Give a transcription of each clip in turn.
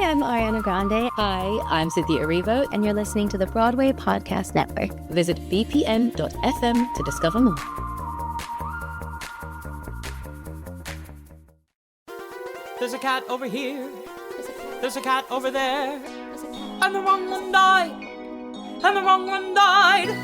I'm Ariana Grande. Hi, I'm Cynthia Erivo. And you're listening to the Broadway Podcast Network. Visit bpn.fm to discover more. There's a cat over here. There's a cat over there. And the wrong one died. And the wrong one died.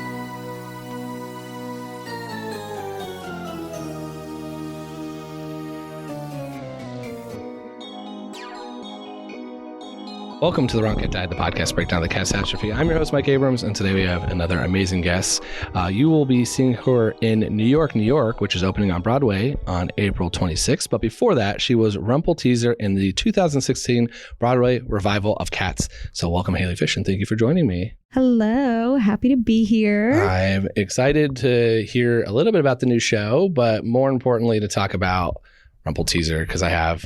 Welcome to The Wrong Cat Died, the podcast breakdown of the catastrophe. I'm your host, Mike Abrams, and today we have another amazing guest. You will be seeing her in New York, which is opening on Broadway on April 26th. But before that, she was Rumpleteazer in the 2016 Broadway Revival of CATS. So welcome, Haley Fish, and thank you for joining me. Hello, happy to be here. I'm excited to hear a little bit about the new show, but more importantly, to talk about Rumpleteazer, because I have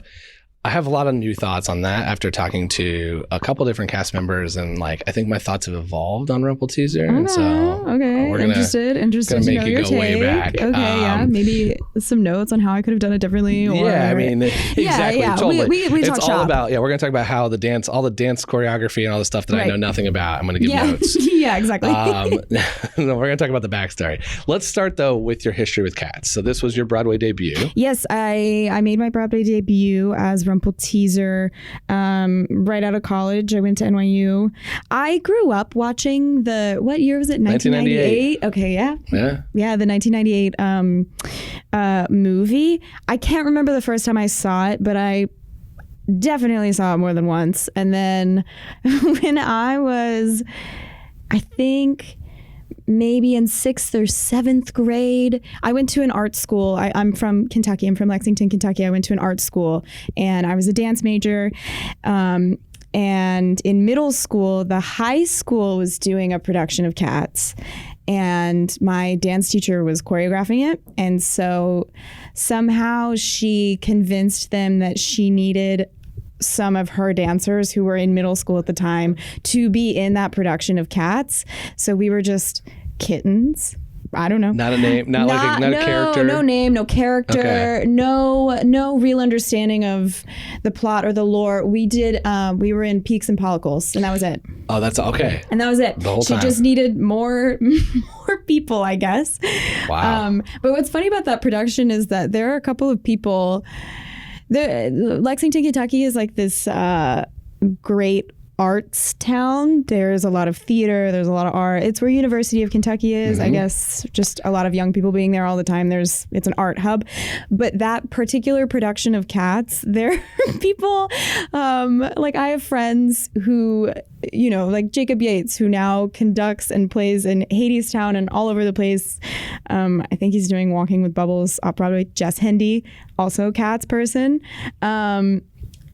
a lot of new thoughts on that after talking to a couple different cast members, and I think my thoughts have evolved on Rumpleteazer. And so we're interested gonna make you go way back. Okay, maybe some notes on how I could have done it differently. Or... Yeah, I mean, exactly. Yeah. Totally. We it's talk all shop. about, we're going to talk about how all the dance choreography and all the stuff that I know nothing about. I'm going to give notes. Yeah, exactly. We're going to talk about the backstory. Let's start though with your history with CATS. So this was your Broadway debut. Yes, I made my Broadway debut as Rumpleteazer right out of college. I went to NYU. I grew up watching what year was it? 1998. Okay, yeah, the 1998 movie. I can't remember the first time I saw it, but I definitely saw it more than once. And then when I was, I think, maybe in 6th or 7th grade, I went to an art school. I'm from Kentucky. I'm from Lexington, Kentucky. I went to an art school and I was a dance major. And in middle school, the high school was doing a production of CATS. And my dance teacher was choreographing it. And so somehow she convinced them that she needed some of her dancers who were in middle school at the time to be in that production of CATS. So we were just kittens. I don't know. Not a name, not a character. No name, no character, no real understanding of the plot or the lore. We were in Peaks and Pellicles, and that was it. Oh, that's okay. And that was it. The whole time. She just needed more people, I guess. Wow. But what's funny about that production is that there are a couple of people. Lexington, Kentucky is like this great arts town. There's a lot of theater. There's a lot of art. It's where University of Kentucky is. I guess just a lot of young people being there all the time. It's an art hub. But that particular production of CATS, there are people, I have friends who, like Jacob Yates, who now conducts and plays in Hadestown and all over the place. I think he's doing Walking with Bubbles off Broadway. Jess Hendy, also a CATS person.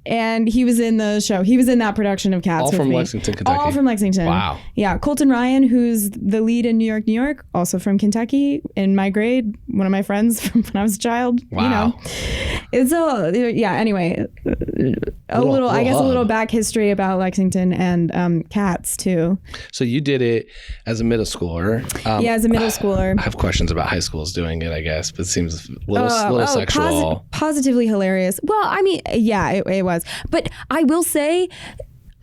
And he was in the show. He was in that production of CATS. All from Lexington, Kentucky. All from Lexington. Wow. Yeah. Colton Ryan, who's the lead in New York, also from Kentucky, in my grade, one of my friends from when I was a child. Wow. It's anyway, a little back history about Lexington and CATS too. So you did it as a middle schooler. As a middle schooler. I have questions about high schools doing it, I guess, but it seems a little sexual. Positively hilarious. Well, I mean, yeah, it was. But I will say,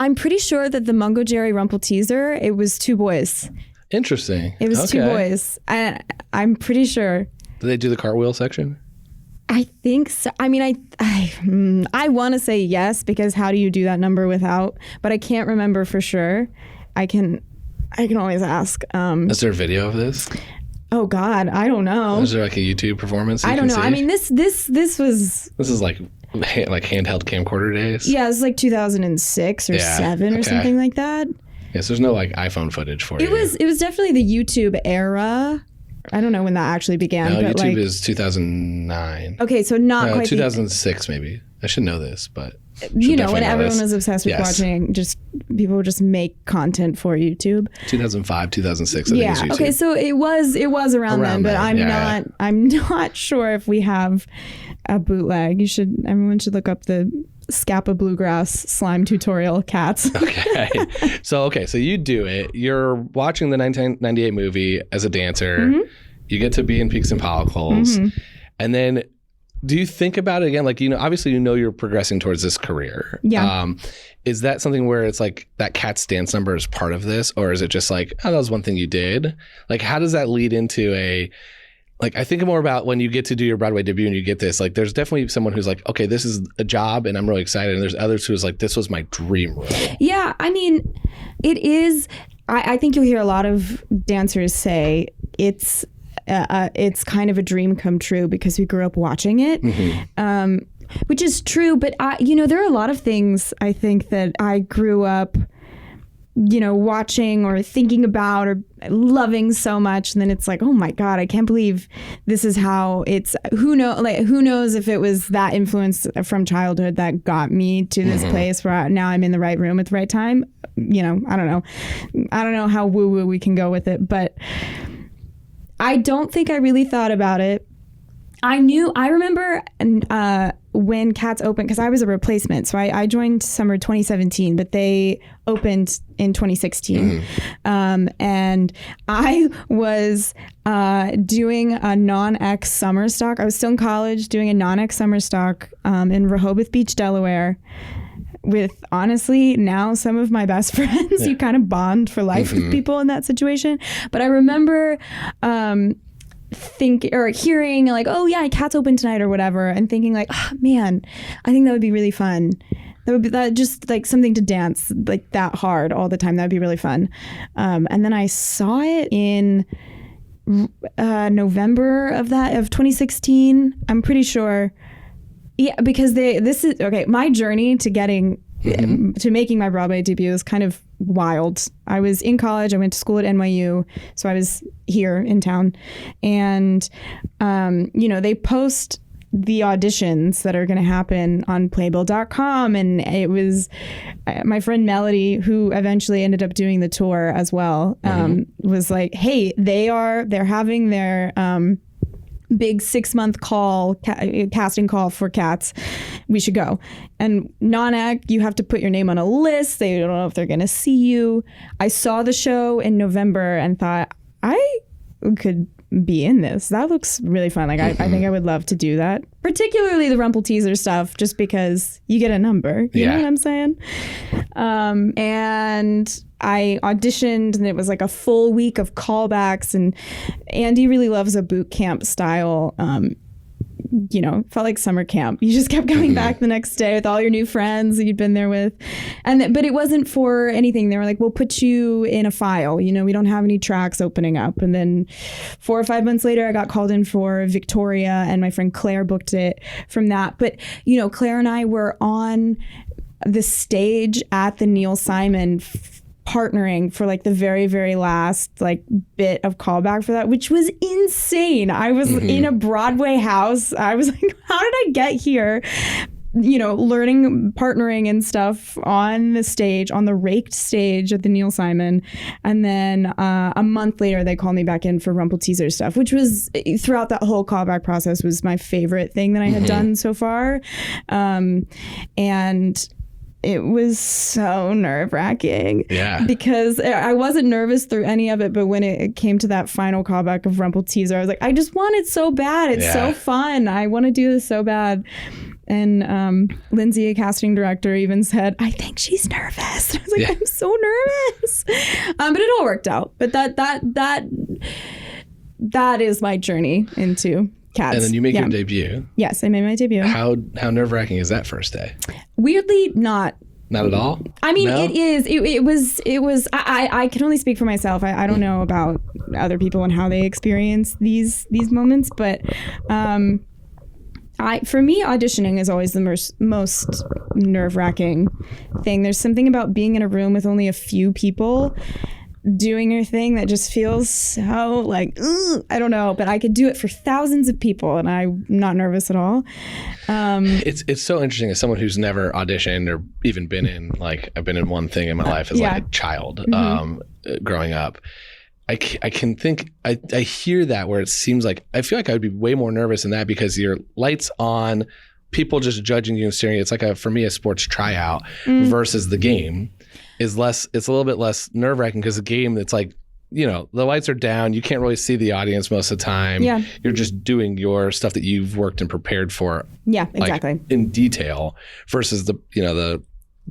I'm pretty sure that the Mungo Jerry Rumpleteazer, it was 2 boys. Interesting. It was 2 boys. I'm pretty sure. Did they do the cartwheel section? I think so. I mean, I want to say yes, because how do you do that number without? But I can't remember for sure. I can always ask. Is there a video of this? Oh God, I don't know. Is there like a YouTube performance? I don't know. See? I mean, this was. This is like handheld camcorder days. Yeah, it was like 2006 or 7 or something like that. Yes, there's no like iPhone footage for it. It was definitely the YouTube era. I don't know when that actually began. No, but YouTube is 2009. Okay, so not quite 2006 maybe. I should know this, but when everyone was obsessed with watching, people would just make content for YouTube. 2005, 2006. I think is YouTube. Okay, so it was around then, but I'm not sure if we have a bootleg. Everyone should look up the Scappa Bluegrass slime tutorial CATS. Okay. So you do it. You're watching the 1998 movie as a dancer. Mm-hmm. You get to be in Peaks and Pellicles. Mm-hmm. And then Do you think about it again? Like, obviously, you're progressing towards this career. Yeah. Is that something where it's like that CATS dance number is part of this? Or is it just like, oh, that was one thing you did? Like, how does that lead into I think more about when you get to do your Broadway debut and you get this, like, there's definitely someone who's like, okay, this is a job and I'm really excited. And there's others who's like, this was my dream role. Yeah. I mean, it is. I think you'll hear a lot of dancers say it's kind of a dream come true because we grew up watching it, which is true. But there are a lot of things I think that I grew up, watching or thinking about or loving so much, and then it's like, oh my God, I can't believe this is how it's. Who knows if it was that influence from childhood that got me to this place where now I'm in the right room at the right time. I don't know how woo woo we can go with it, but I don't think I really thought about it. I remember when CATS opened, because I was a replacement. So I joined summer 2017, but they opened in 2016. And I was doing a non-X summer stock. I was still in college doing a non-X summer stock in Rehoboth Beach, Delaware, with heronestly now some of my best friends. You kind of bond for life with people in that situation. But I remember hearing like, oh yeah, CATS open tonight or whatever, and thinking like, oh man, I think that would be really fun. That would be just like something to dance like that hard all the time. That would be really fun. And then I saw it in November of 2016. I'm pretty sure. Yeah, because my journey to getting to making my Broadway debut is kind of wild. I was in college. I went to school at NYU, so I was here in town, and they post the auditions that are going to happen on Playbill.com, and it was my friend Melody, who eventually ended up doing the tour as well, was like, hey, they're having their big 6-month casting call for CATS. We should go. And non-act, you have to put your name on a list. They don't know if they're going to see you. I saw the show in November and thought, I could be in this. That looks really fun. Like, I think I would love to do that. Particularly the Rumpleteazer stuff, just because you get a number. You know what I'm saying? And I auditioned, and it was like a full week of callbacks, and Andy really loves a boot camp style, felt like summer camp. You just kept coming back the next day with all your new friends that you'd been there with. But it wasn't for anything. They were like, we'll put you in a file. We don't have any tracks opening up. And then 4 or 5 months later, I got called in for Victoria, and my friend Claire booked it from that. But, Claire and I were on the stage at the Neil Simon partnering for like the very, very last like bit of callback for that, which was insane. I was in a Broadway house. I was like, how did I get here? Learning partnering and stuff on the stage, on the raked stage at the Neil Simon. And then a month later, they called me back in for Rumpleteazer stuff, which was, throughout that whole callback process, was my favorite thing that I had done so far. And it was so nerve-wracking. Yeah. Because I wasn't nervous through any of it, but when it came to that final callback of Rumpleteazer, I was like, I just want it so bad. It's so fun. I want to do this so bad. And Lindsay, a casting director, even said, I think she's nervous. I was like, I'm so nervous. But it all worked out. But that is my journey into CATS. And then you make your debut. Yes, I made my debut. How nerve-wracking is that first day? Weirdly, not. Not at all? I mean, no? It is. It was. I can only speak for myself. I don't know about other people and how they experience these moments, but for me, auditioning is always the most nerve-wracking thing. There's something about being in a room with only a few people doing your thing that just feels so like, I don't know, but I could do it for thousands of people and I'm not nervous at all. It's so interesting as someone who's never auditioned or even been in, like, I've been in one thing in my life as like a child growing up. I can think, I hear that where it seems like, I feel like I would be way more nervous in that because your lights on, people just judging you and staring. It's like for me, a sports tryout versus the game. It's a little bit less nerve-wracking because the game, it's like the lights are down. You can't really see the audience most of the time. Yeah. You're just doing your stuff that you've worked and prepared for. Yeah, exactly. Like, in detail versus the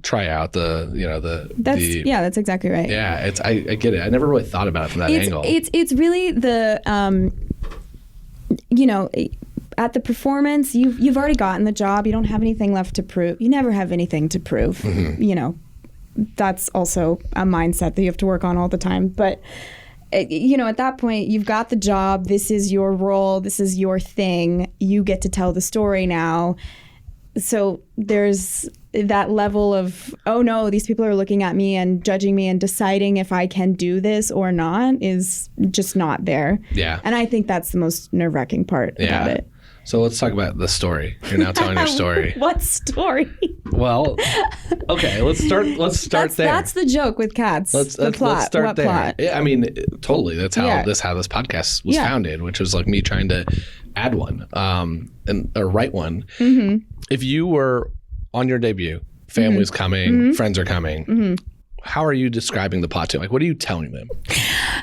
tryout, that's exactly right. Yeah, I get it. I never really thought about it from that angle. It's really the at the performance, you've already gotten the job. You don't have anything left to prove. You never have anything to prove. Mm-hmm. That's also a mindset that you have to work on all the time. But at that point, you've got the job. This is your role. This is your thing. You get to tell the story now. So there's that level of, oh no, these people are looking at me and judging me and deciding if I can do this or not is just not there. Yeah. And I think that's the most nerve-wracking part about it. So let's talk about the story. You're now telling your story. What story? Well, okay, let's start there. That's the joke with CATS. Let's start what there. Plot? I mean, totally. That's how this podcast was founded, which was like me trying to add one or write one. Mm-hmm. If you were on your debut, family's coming, friends are coming. How are you describing the plot to them? Like, what are you telling them?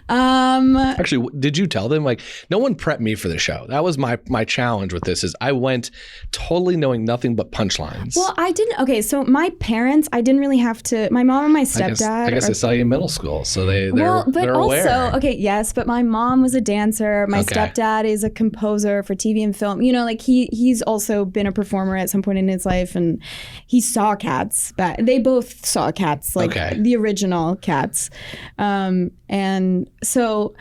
Actually, did you tell them? Like, no one prepped me for the show. That was my challenge with this. Is I went totally knowing nothing but punchlines. Well, I didn't. Okay, so my parents, I didn't really have to. My mom and my stepdad. I guess they saw you in middle school, so they're aware. Also, okay, yes, but my mom was a dancer. My stepdad is a composer for TV and film. Like he's also been a performer at some point in his life, and he saw CATS. But they both saw CATS, like the original CATS, and so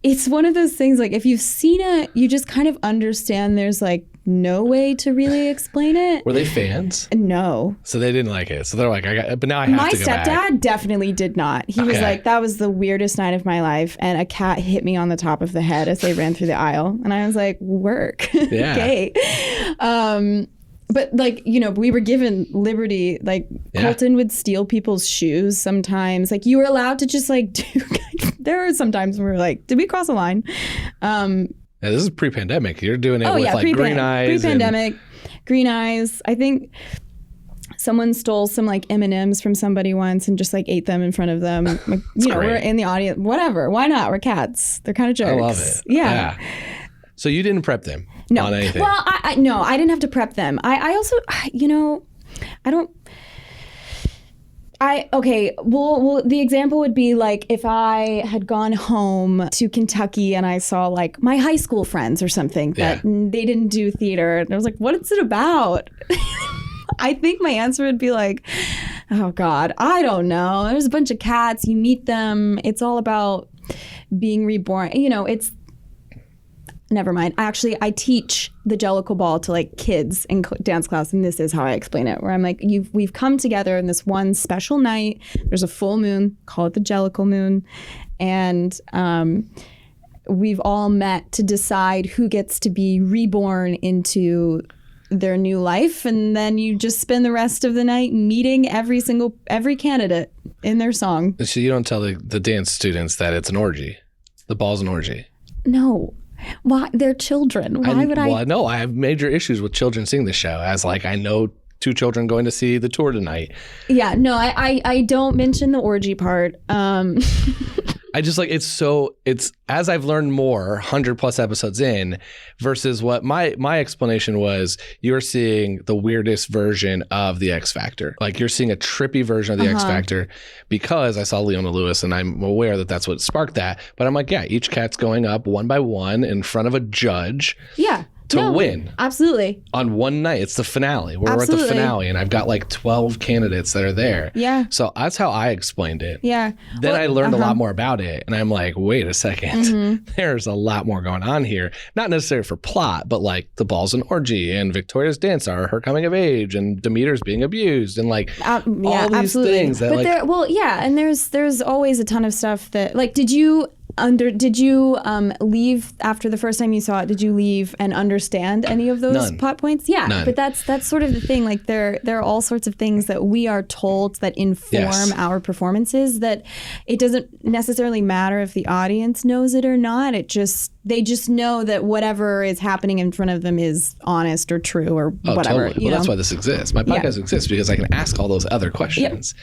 it's one of those things, like if you've seen it, you just kind of understand there's like no way to really explain it. Were they fans? No. So they didn't like it. So they're like, but now I have to go back. My stepdad definitely did not. He was like, that was the weirdest night of my life. And a cat hit me on the top of the head as they ran through the aisle. And I was like, work. Yeah. Okay. But like, we were given liberty. Like Colton would steal people's shoes sometimes. Like you were allowed to just like do. There were some times when we were like, did we cross a line? Yeah, this is pre-pandemic. You're doing it with like green eyes. Pre-pandemic, green eyes. I think someone stole some like M&Ms from somebody once and just like ate them in front of them. Like, we're in the audience. Whatever. Why not? We're cats. They're kind of jerks. I love it. Yeah. So you didn't prep them on anything? Well, I didn't have to prep them. I also, well, the example would be like if I had gone home to Kentucky and I saw like my high school friends or something that they didn't do theater. And I was like, what is it about? I think my answer would be like, oh God, I don't know. There's a bunch of cats. You meet them. It's all about being reborn. It's... Never mind. I teach the Jellicle ball to like kids in dance class, and this is how I explain it. Where I'm like, we've come together in this one special night. There's a full moon. Call it the Jellicle moon, and we've all met to decide who gets to be reborn into their new life, and then you just spend the rest of the night meeting every candidate in their song. So you don't tell the dance students that it's an orgy. The ball's an orgy. No. Why? They're children. Why would I? Well, no, I have major issues with children seeing the show. As like, I know 2 children going to see the tour tonight. Yeah, no, I don't mention the orgy part. I just like, it's as I've learned more 100+ episodes in versus what my explanation was, you're seeing the weirdest version of the X Factor. Like you're seeing a trippy version of the X Factor because I saw Leona Lewis and I'm aware that that's what sparked that. But I'm like, yeah, each cat's going up one by one in front of a judge. Yeah. To win. Absolutely. On one night. It's the finale. We're at the finale and I've got like 12 candidates that are there. Yeah. So that's how I explained it. Yeah. Then I learned a lot more about it and I'm like, wait a second. There's a lot more going on here. Not necessarily for plot, but like the ball's an orgy and Victoria's dance are her coming of age and Demeter's being abused and like all these things that and there's always a ton of stuff that like, did you leave after the first time you saw it? Did you leave and understand any of those plot points? Yeah, None. But that's sort of the thing. Like there are all sorts of things that we are told that inform our performances. That it doesn't necessarily matter if the audience knows it or not. It just they just know that whatever is happening in front of them is honest or true or whatever. Totally. Well, that's why this exists. My podcast exists because I can ask all those other questions,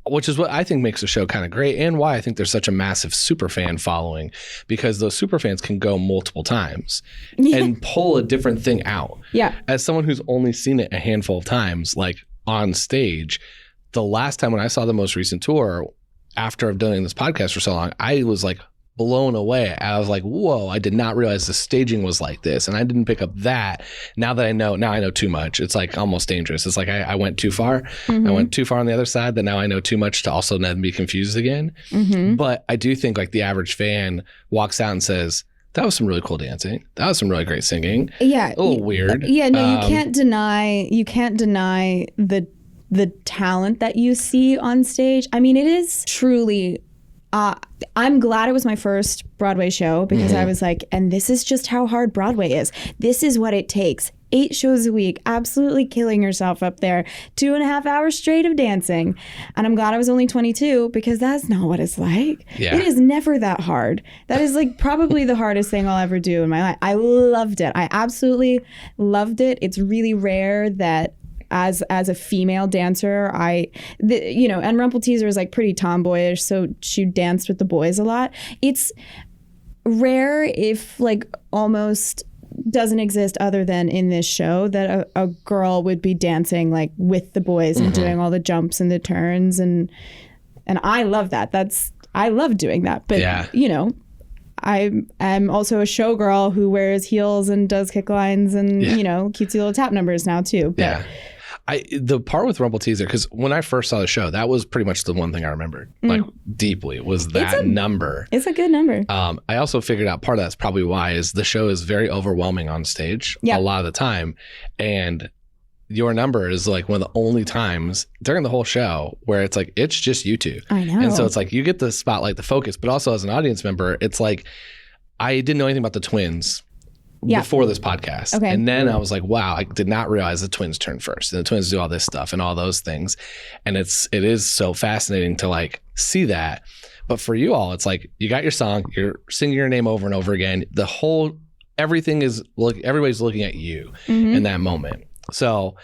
which is what I think makes the show kind of great, and why I think there's such a massive super fan following, because those super fans can go multiple times and pull a different thing out. Yeah. As someone who's only seen it a handful of times, like on stage, the last time when I saw the most recent tour, after I've done this podcast for so long, I was like blown away. I was like, whoa, I did not realize the staging was like this. And I didn't pick up that. Now I know too much. It's like almost dangerous. It's like I went too far. Mm-hmm. I went too far on the other side that now I know too much to also then be confused again. Mm-hmm. But I do think like the average fan walks out and says, that was some really cool dancing. That was some really great singing. Yeah. A little weird. Yeah, no, you can't deny the talent that you see on stage. I mean, it is truly, I'm glad it was my first Broadway show, because I was like, and this is just how hard Broadway is. This is what it takes. 8 shows a week, absolutely killing yourself up there, 2.5 hours straight of dancing. And I'm glad I was only 22, because that's not what it's like. Yeah. It is never that hard. That is like probably the hardest thing I'll ever do in my life. I loved it. I absolutely loved it. It's really rare that as a female dancer, and Rumpleteazer is like pretty tomboyish, so she danced with the boys a lot. It's rare, if like almost doesn't exist other than in this show, that a girl would be dancing like with the boys and doing all the jumps and the turns, and I love that. I love doing that. But I'm also a showgirl who wears heels and does kick lines and cutesy little tap numbers now too. But, the part with Rumpleteazer, because when I first saw the show, that was pretty much the one thing I remembered like deeply, was that number. It's a good number. I also figured out part of that's probably why is the show is very overwhelming on stage a lot of the time, and your number is like one of the only times during the whole show where it's like it's just you two. I know. And so it's like you get the spotlight, the focus, but also as an audience member, it's like I didn't know anything about the twins before this podcast. Okay. And then I was like, wow, I did not realize the twins turn first. And the twins do all this stuff and all those things. And it is so fascinating to like see that. But for you all, it's like you got your song, you're singing your name over and over again. Everything is everybody's looking at you in that moment. So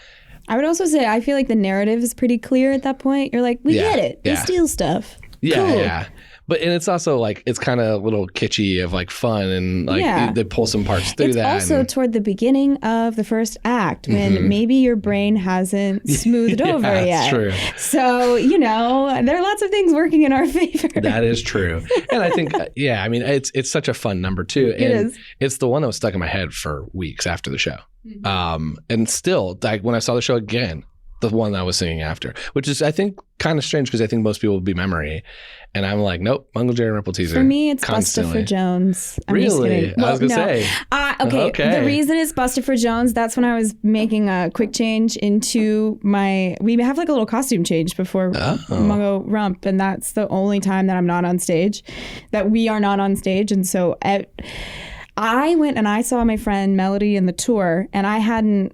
I would also say I feel like the narrative is pretty clear at that point. You're like, we get it. They steal stuff. Yeah, cool. Yeah. But and it's also like it's kind of a little kitschy of like fun and like they pull some parts through that. It's also toward the beginning of the first act when maybe your brain hasn't smoothed over yet. That's true. So there are lots of things working in our favor. That is true, and I think I mean it's such a fun number too. And it is. It's the one that was stuck in my head for weeks after the show, and still like when I saw the show again, the one that I was singing after, which is I think kind of strange because I think most people would be memory. And I'm like, nope, Mungle Jerry Rumpleteazer. For me, it's Busta for Jones. I'm just kidding. Well, I was going to say. Okay. The reason it's Busta for Jones, that's when I was making a quick change into we have like a little costume change before Mungo Rump. And that's the only time that I'm not on stage, that we are not on stage. And so I went and I saw my friend Melody in the tour, and I hadn't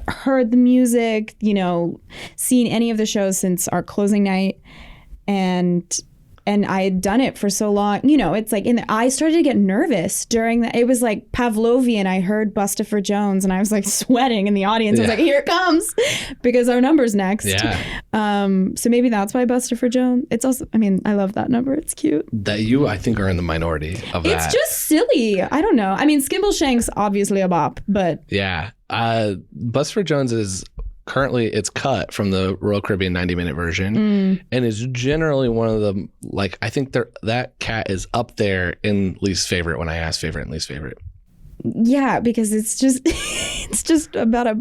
heard the music, seen any of the shows since our closing night. And I had done it for so long, it's like I started to get nervous during it was like Pavlovian. I heard Busta for Jones and I was like sweating in the audience. I was like, here it comes, because our number's next. Yeah. So maybe that's why Busta for Jones. It's also, I mean, I love that number. It's cute. That you, I think, are in the minority of that. It's just silly. I don't know. I mean, Skimbleshank's obviously a bop, but. Yeah. Busta for Jones is currently it's cut from the Royal Caribbean 90-minute version and is generally one of the I think that cat is up there in least favorite when I ask favorite and least favorite. Yeah, because it's just about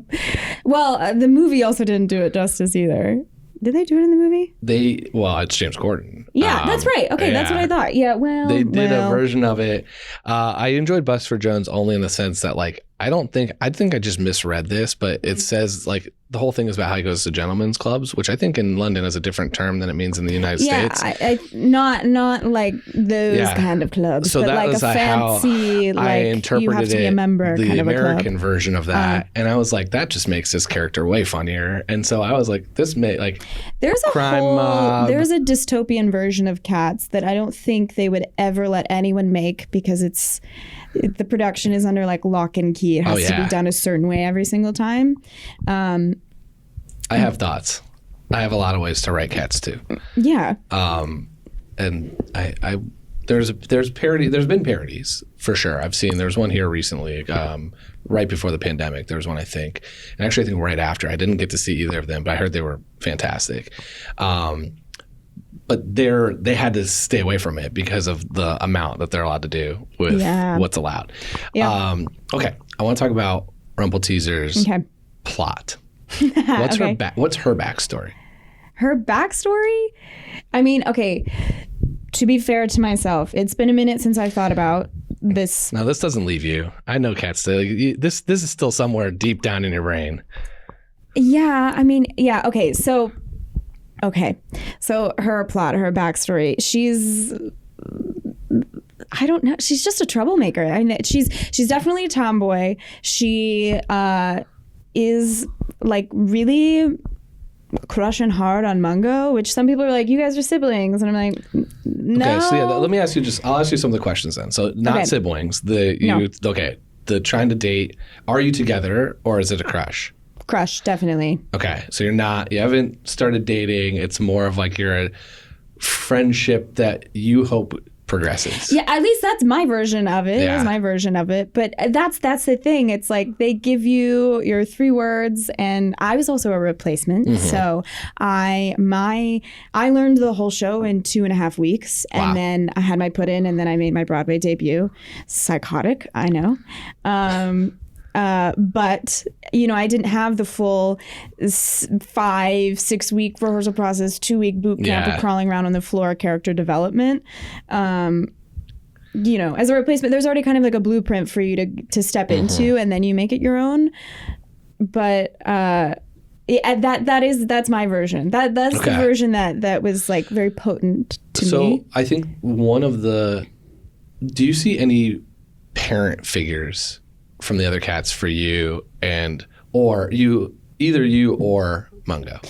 the movie also didn't do it justice either. Did they do it in the movie? It's James Corden. Yeah, that's right. Okay, that's what I thought. Yeah, they did a version of it. I enjoyed Busta for Jones only in the sense that I think I just misread this, but it says like the whole thing is about how he goes to gentlemen's clubs, which I think in London is a different term than it means in the United States. Yeah, not like those kind of clubs, so but that like was a fancy, how I interpreted you have to be a member the kind of a American club. version of that, and I was like, that just makes this character way funnier. And so I was like, there's a crime mob. There's a dystopian version of Cats that I don't think they would ever let anyone make because the production is under like lock and key. It has to be done a certain way every single time. I have thoughts. I have a lot of ways to write Cats too. Yeah. And there's been parodies for sure. I've seen, there's one here recently, right before the pandemic. There was one, I think, and actually I think right after. I didn't get to see either of them, but I heard they were fantastic. But they had to stay away from it because of the amount that they're allowed to do with what's allowed. Yeah. Okay, I want to talk about Rumpleteazer's plot. What's her backstory? Her backstory? I mean, okay, to be fair to myself, it's been a minute since I thought about this. No, this doesn't leave you. I know, Kat, this is still somewhere deep down in your brain. Yeah, I mean, yeah, okay, so her plot, her backstory, I don't know. She's just a troublemaker. I mean, she's definitely a tomboy. She is like really crushing hard on Mungo, which some people are like, you guys are siblings, and I'm like, no. Okay, so let me ask you I'll ask you some of the questions then. So not siblings. The trying to date. Are you together or is it a crush? Crush, definitely. Okay, so you haven't started dating. It's more of like you're a friendship that you hope progresses. Yeah, at least that's my version of it. Yeah. Is my version of it. But that's the thing. It's like they give you your 3 words, and I was also a replacement. Mm-hmm. So I learned the whole show in 2.5 weeks, and then I had my put in, and then I made my Broadway debut. Psychotic, I know. But, I didn't have the full 5-6 week rehearsal process, 2-week boot camp of crawling around on the floor character development. As a replacement, there's already kind of like a blueprint for you to step into, and then you make it your own. But that's my version. That's the version that was like very potent to me. So I think do you see any parent figures from the other cats for you, or either you or Mungo?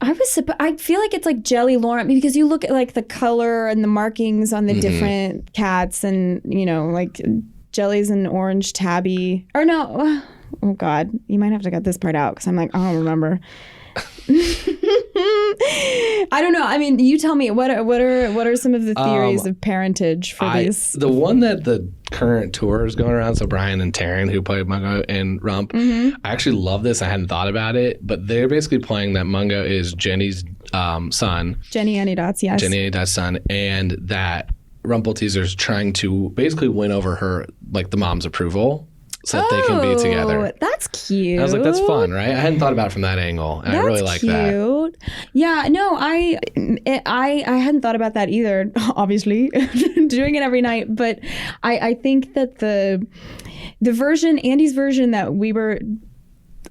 I feel like it's like Jellicle, because you look at like the color and the markings on the different cats, and like Jelly's an orange tabby, or no, oh god, you might have to cut this part out because I'm like, I don't remember. I don't know. I mean, you tell me. What are some of the theories of parentage for these? The one that the current tour is going around. So Brian and Taryn, who played Mungo and Rump, I actually love this. I hadn't thought about it, but they're basically playing that Mungo is Jenny's son, Jenny Annie-Dot's, yes, Jenny Annie-Dot's son, and that Rumpleteazer's trying to basically win over her, like the mom's approval, so that they can be together. That's cute. I was like, that's fun, right? I hadn't thought about it from that angle, and I really like that. Yeah, no, I hadn't thought about that either, obviously, doing it every night. But I think that the version, Andy's version that we were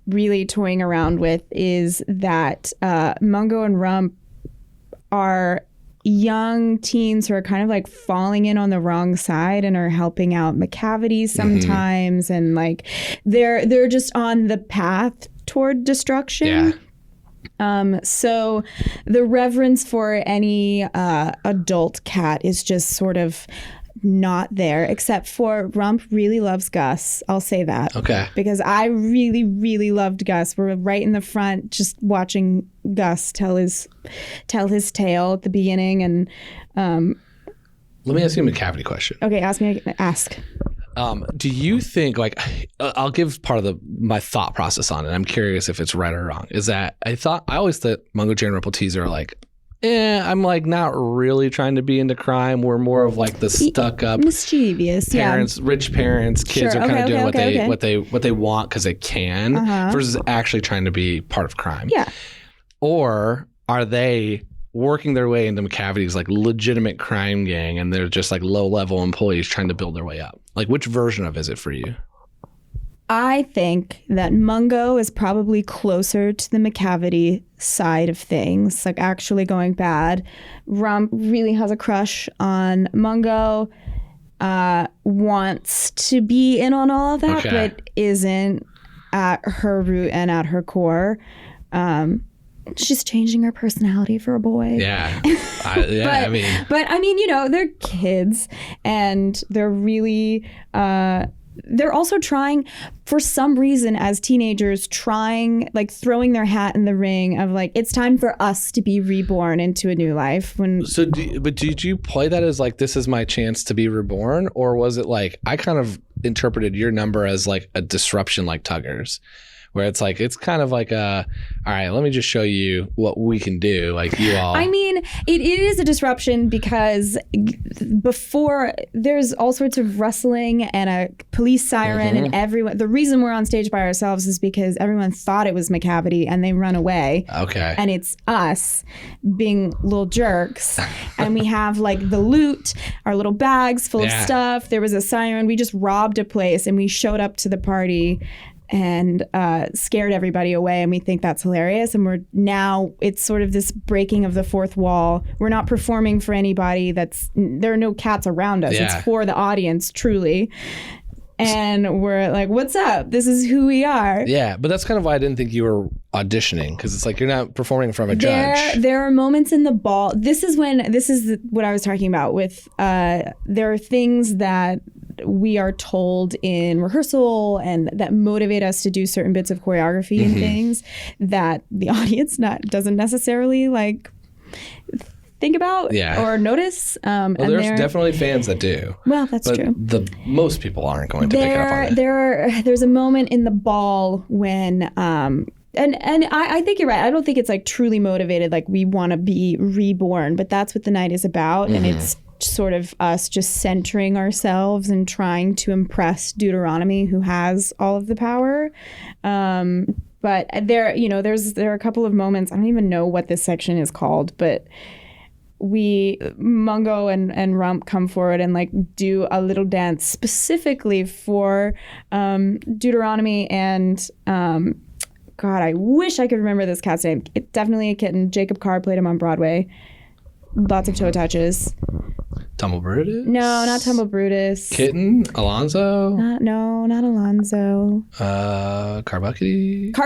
really toying around with is that Mungo and Rump are young teens who are kind of like falling in on the wrong side and are helping out McCavity sometimes, and like they're just on the path toward destruction. So the reverence for any adult cat is just sort of not there, except for Rump really loves Gus. I'll say that. Okay. Because I really, really loved Gus. We're right in the front just watching Gus tell his tale at the beginning. And let me ask you a McCavity question. Okay, ask. Do you think, like, I'll give part of my thought process on it. I'm curious if it's right or wrong. Is that I always thought Mungo, Jay, and Rumpleteazer are like, I'm like not really trying to be into crime. We're more of like the stuck up, mischievous parents, rich parents. Kids are kind of doing what they want because they can, versus actually trying to be part of crime. Yeah. Or are they working their way into McCavity's like legitimate crime gang, and they're just like low level employees trying to build their way up? Like, which version of is it for you? I think that Mungo is probably closer to the McCavity side of things, like actually going bad. Rump really has a crush on Mungo, wants to be in on all of that, but isn't at her root and at her core. She's changing her personality for a boy. Yeah. But I mean, they're kids, and they're really, they're also trying, for some reason, as teenagers, throwing their hat in the ring of like, it's time for us to be reborn into a new life. But did you play that as like, this is my chance to be reborn? Or was it like, I kind of interpreted your number as like a disruption like Tuggers, where it's like, it's kind of like all right, let me just show you what we can do. Like you all. I mean, it is a disruption because before there's all sorts of rustling and a police siren and everyone. The reason we're on stage by ourselves is because everyone thought it was McCavity and they run away. Okay. And it's us being little jerks. And we have like the loot, our little bags full of stuff. There was a siren. We just robbed a place and we showed up to the party and scared everybody away, and we think that's hilarious. And it's sort of this breaking of the fourth wall. We're not performing for anybody. There are no cats around us. It's for the audience, truly. And we're like, what's up? This is who we are. Yeah, but that's kind of why I didn't think you were auditioning, because it's like you're not performing from a judge. There are moments in the ball. This is what I was talking about with, there are things that we are told in rehearsal and that motivate us to do certain bits of choreography and things that the audience doesn't necessarily like think about or notice. Well, there's definitely fans that do. Well, that's true. Most people aren't going to pick up on it. There's a moment in the ball when and I think you're right. I don't think it's like truly motivated, like we want to be reborn, but that's what the night is about. And it's sort of us just centering ourselves and trying to impress Deuteronomy, who has all of the power. But there are a couple of moments, I don't even know what this section is called, but Mungo and Rump come forward and like do a little dance specifically for Deuteronomy and God, I wish I could remember this cat's name. It's definitely a kitten. Jacob Carr played him on Broadway. Lots of toe touches. Tumble Brutus? No, not Tumble Brutus. Kitten? Alonzo? Not Alonzo. Carbuckety?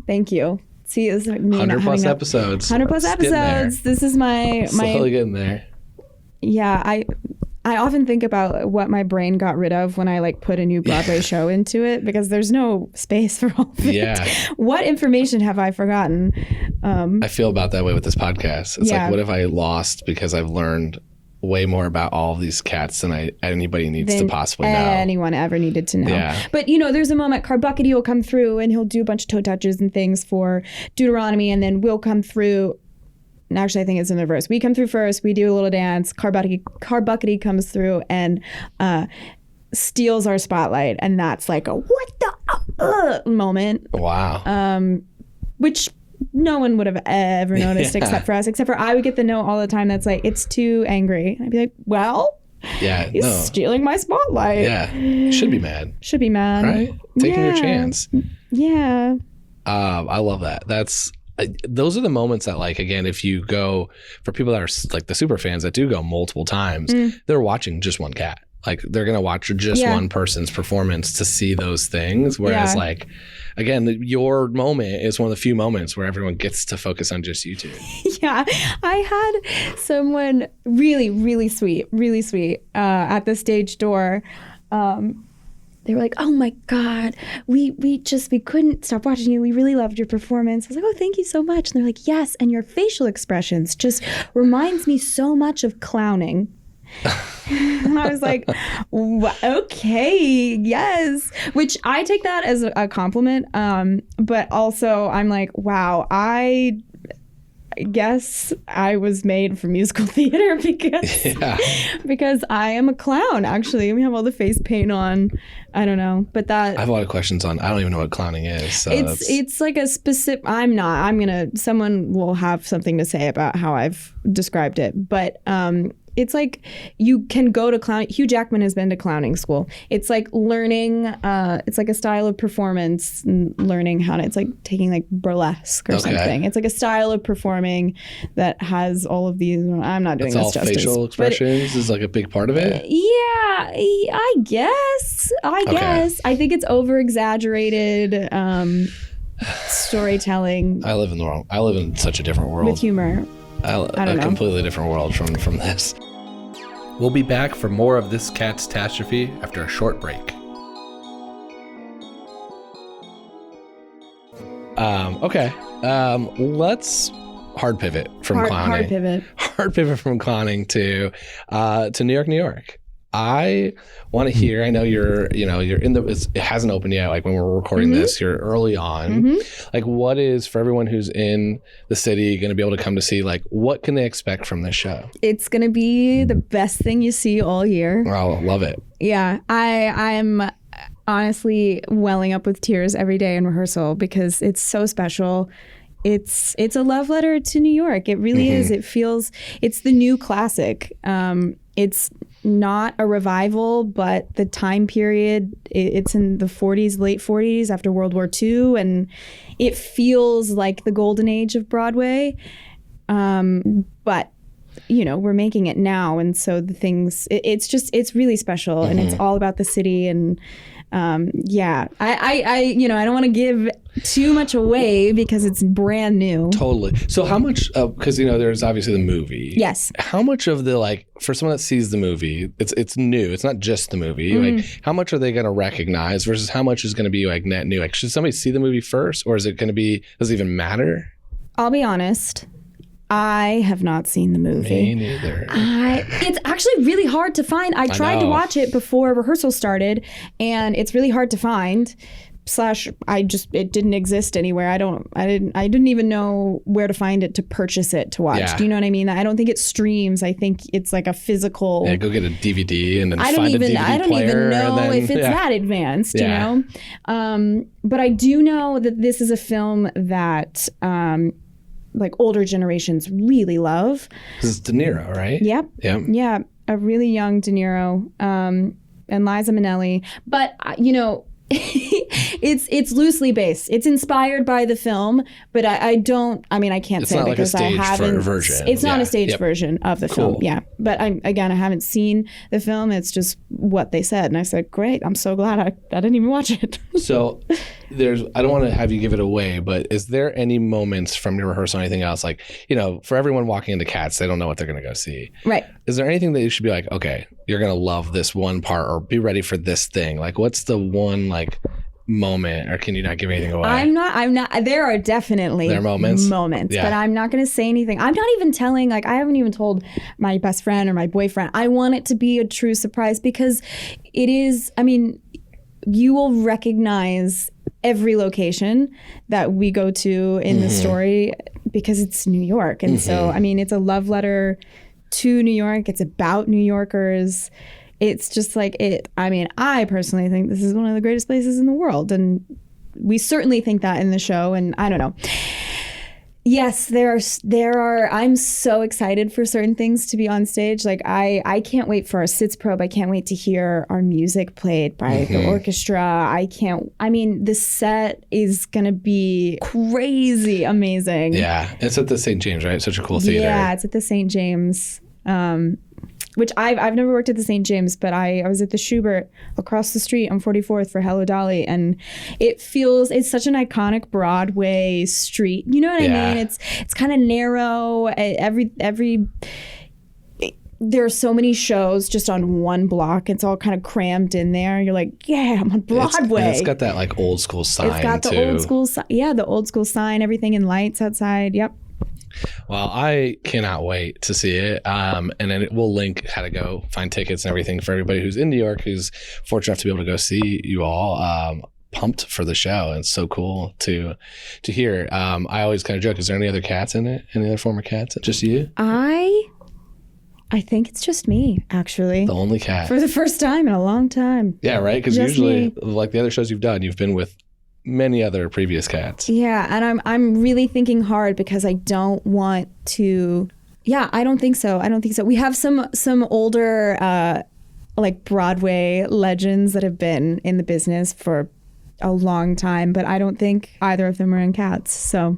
Thank you. See, this is like me 100 plus episodes. 100 plus episodes. This is my slowly getting there. Yeah, I often think about what my brain got rid of when I like put a new Broadway show into it, because there's no space for all of it. Yeah. What information have I forgotten? I feel about that way with this podcast. It's like, what have I lost because I've learned way more about all of these cats than anybody needs to possibly know. Anyone ever needed to know. Yeah. But, there's a moment Carbuckety will come through and he'll do a bunch of toe touches and things for Deuteronomy, and then we'll come through. And actually, I think it's in the reverse. We come through first. We do a little dance. Carbuckety comes through and steals our spotlight. And that's like a what the moment. Wow. Which no one would have ever noticed except for us. Except for I would get the note all the time that's like, it's too angry. And I'd be like, well, he's stealing my spotlight. Yeah. Should be mad. Right? Taking your chance. Yeah. I love that. Those are the moments that, like, again, if you go, for people that are like the super fans that do go multiple times, they're watching just one cat. Like, they're going to watch just one person's performance to see those things. Whereas, like, again, your moment is one of the few moments where everyone gets to focus on just you two. Yeah. I had someone really, really sweet, at the stage door. They were like, oh my God, we couldn't stop watching you. We really loved your performance. I was like, oh, thank you so much. And they're like, yes. And your facial expressions just reminds me so much of clowning. And I was like, okay, yes. Which I take that as a compliment. But also I'm like, wow, I guess I was made for musical theater because I am a clown. Actually, we have all the face paint on. I don't know, but that I have a lot of questions on. I don't even know what clowning is. So it's like a specific. Someone will have something to say about how I've described it, but it's like you can go to clown. Hugh Jackman has been to clowning school. It's like learning. It's like a style of performance, and learning how to. It's like taking like burlesque or something. It's like a style of performing that has all of these. I'm not doing It's this all justice. facial expressions is like a big part of it. Yeah, I guess. I think it's over exaggerated storytelling. I live in such a different world with humor. A completely different world from this. We'll be back for more of this catastrophe after a short break. Let's hard pivot from clowning. Hard pivot from clowning to New York. I want to hear. I know you're in the. It hasn't opened yet. Like when we're recording this, you're early on. Like, what is for everyone who's in the city going to be able to come to see? Like, what can they expect from this show? It's going to be the best thing you see all year. Oh, love it. Yeah, I'm honestly welling up with tears every day in rehearsal because it's so special. It's a love letter to New York. It really is. It feels it's the new classic. It's not a revival, but the time period, it's in the 40s, late 40s after World War II, and it feels like the golden age of Broadway. But we're making it now, and so the things, it's really special, and it's all about the city, and I don't want to give too much away because it's brand new. Totally. So how much, because there's obviously the movie. Yes. How much of the, like, for someone that sees the movie, it's new. It's not just the movie. Like, how much are they going to recognize versus how much is going to be like net new? Like, should somebody see the movie first, or is it going to be? Does it even matter? I'll be honest. I have not seen the movie. Me neither. It's actually really hard to find. I tried to watch it before rehearsal started, and it's really hard to find. It didn't exist anywhere. I didn't even know where to find it to purchase it to watch. Yeah. Do you know what I mean? I don't think it streams. I think it's like a physical. Yeah, go get a DVD and then find a DVD player. I don't even know if it's that advanced. Yeah. But I do know that this is a film that. Like older generations really love. This is De Niro, right? Yep. Yeah, a really young De Niro and Liza Minnelli. But it's loosely based. It's inspired by the film, but I can't say because I haven't. It's not a staged version of the film. Yeah, but I haven't seen the film. It's just what they said, and I said, great. I'm so glad I didn't even watch it. So I don't want to have you give it away, but is there any moments from your rehearsal or anything else, like, for everyone walking into CATS, they don't know what they're going to go see. Right. Is there anything that you should be like, okay, you're going to love this one part or be ready for this thing? Like, what's the one, like, moment, or can you not give anything away? I'm not. There are definitely moments, yeah. But I'm not going to say anything. I'm not even telling, like, I haven't even told my best friend or my boyfriend. I want it to be a true surprise because it is, you will recognize every location that we go to in the story because it's New York. And so, it's a love letter to New York. It's about New Yorkers. It's just like it. I personally think this is one of the greatest places in the world. And we certainly think that in the show. And I don't know. Yes, there are. I'm so excited for certain things to be on stage. Like I can't wait for our sits probe. I can't wait to hear our music played by the orchestra. The set is gonna be crazy amazing. Yeah, it's at the St. James, right? Such a cool theater. Yeah, it's at the St. James. Which I've never worked at the St. James, but I was at the Schubert across the street on 44th for Hello Dolly, and it's such an iconic Broadway street. You know what I mean? It's kind of narrow. There are so many shows just on one block. It's all kind of crammed in there. You're like, yeah, I'm on Broadway. It's got that like old school sign. It's got the old school sign. Yeah, the old school sign. Everything in lights outside. Yep. Well, I cannot wait to see it. And then we'll link how to go find tickets and everything for everybody who's in New York, who's fortunate enough to be able to go see you all. Pumped for the show. And it's so cool to hear. I always kind of joke, is there any other cats in it? Any other former cats? Just you? I think it's just me, actually. The only cat. For the first time in a long time. Yeah, right? Because usually, like the other shows you've done, you've been with many other previous cats. Yeah, and I'm really thinking hard because I don't want to Yeah, I don't think so. We have some older like Broadway legends that have been in the business for a long time, but I don't think either of them are in CATS. So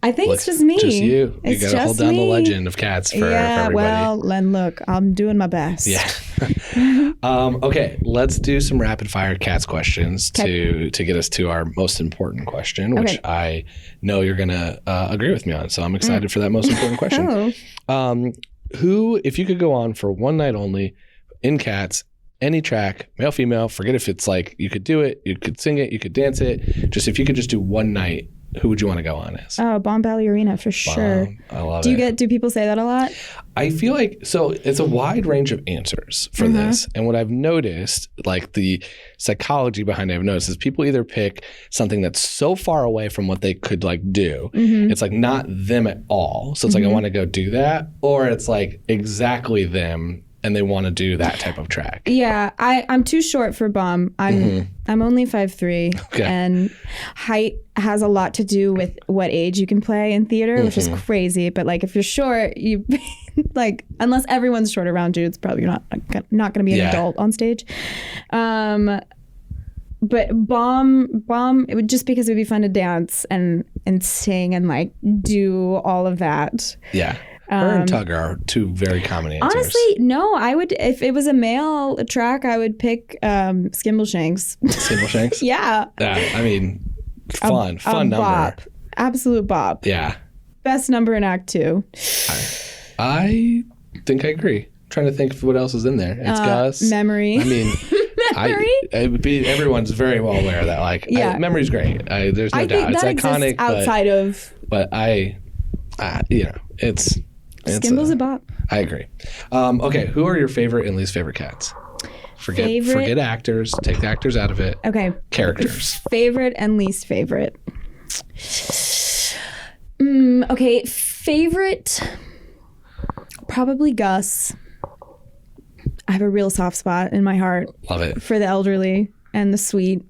I think it's just me. Just you. It's You got to hold down me. the legend of CATS for everybody. Well, Len, look, I'm doing my best. Yeah. Okay, let's do some rapid fire CATS questions to get us to our most important question, which I know you're going to agree with me on. So I'm excited for that most important question. Who, if you could go on for one night only in CATS, any track, male, female, forget if it's like you could do it, you could sing it, you could dance it. Just if you could just do one night, who would you want to go on as? Oh, Bomb Ballerina for sure. I love it. Do people say that a lot? I feel like, so it's a wide range of answers for this. And what I've noticed, like the psychology behind it, I've noticed is people either pick something that's so far away from what they could like do. It's like not them at all. So it's like, I want to go do that. Or it's like exactly them and they want to do that type of track. Yeah, I'm too short for Bomb. I'm only 5'3", and height has a lot to do with what age you can play in theater, which is crazy. But like, if you're short, you like unless everyone's short around you, it's probably not going to be an adult on stage. But Bomb, it would just because it would be fun to dance and sing and like do all of that. Yeah. Her and Tug are two very common answers. Honestly, no. I would, if it was a male track, I would pick Skimbleshanks. Skimbleshanks? Yeah. I mean, fun number. Bop. Absolute bop. Yeah. Best number in Act 2. I think I agree. I'm trying to think of what else is in there. It's Gus. Memory. I mean, everyone's very well aware of that. Like, Memory's great. There's no doubt. It's iconic. Outside of. But it's. Skimble's a bop. I agree. Okay, who are your favorite and least favorite CATS? Forget actors. Take the actors out of it. Okay. Characters. Favorite and least favorite. Okay, favorite. Probably Gus. I have a real soft spot in my heart. Love it. For the elderly and the sweet.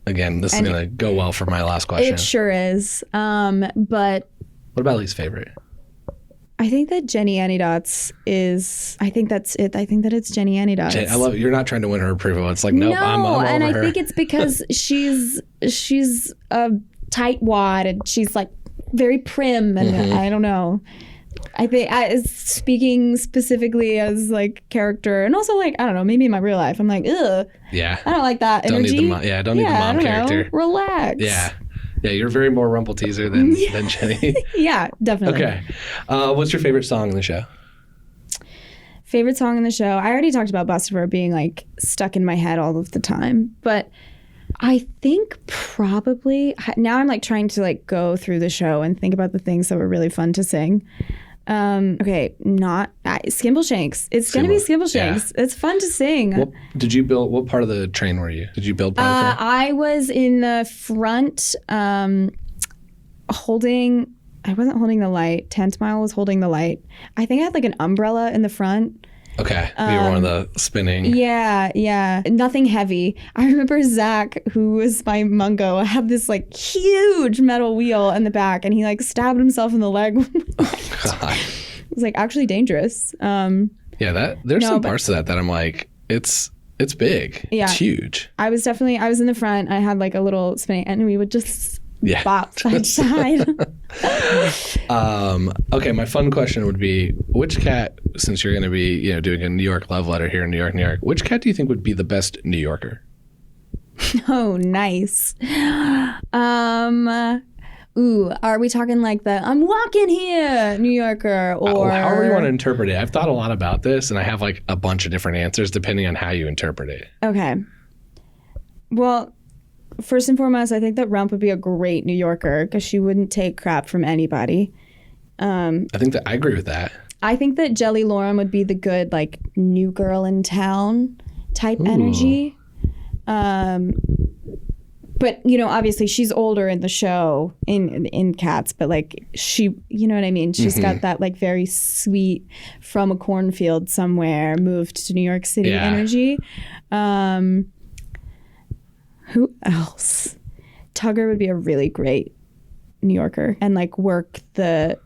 Again, this is going to go well for my last question. It sure is. But. What about least favorite? I think that Jenny Anydots is. I think that's it. I think that it's Jenny Anydots. I love it. You're not trying to win her approval. It's like nope. I'm over and I her. think it's because she's a tight wad and she's like very prim and I don't know. I think speaking specifically as like character and also like I don't know maybe in my real life I'm like ugh. Yeah. I don't like that energy. Don't need the mom character. Relax. Yeah. Yeah, you're very more Rumpleteazer than Jenny. Yeah, definitely. Okay. What's your favorite song in the show? Favorite song in the show? I already talked about Busted for being like stuck in my head all of the time. But I think probably now I'm like trying to like go through the show and think about the things that were really fun to sing. Okay, not Skimbleshanks. It's gonna be Skimbleshanks. Yeah. It's fun to sing. What part of the train were you? Did you build part of the train? I was in the front, holding. I wasn't holding the light. 10th Mile was holding the light. I think I had like an umbrella in the front. Okay, you were one of the spinning. Yeah. Nothing heavy. I remember Zach, who was my mungo, had this like huge metal wheel in the back, and he like stabbed himself in the leg. Oh God! It was like actually dangerous. There's some parts of that I'm like, it's big. Yeah, it's huge. I was in the front. I had like a little spinning, and we would just bop side to side. Okay, my fun question would be, which cat, since you're going to be doing a New York love letter here in New York, which cat do you think would be the best New Yorker? Oh, nice. Are we talking like the I'm walking here New Yorker or however you want to interpret it? I've thought a lot about this and I have like a bunch of different answers depending on how you interpret it. Okay. Well, first and foremost, I think that Rump would be a great New Yorker because she wouldn't take crap from anybody. I think that I agree with that. I think that Jelly Lauren would be the good like new girl in town type energy. But obviously she's older in the show in CATS, but like she, you know what I mean? She's got that like very sweet from a cornfield somewhere moved to New York City energy. Who else? Tugger would be a really great New Yorker and like work the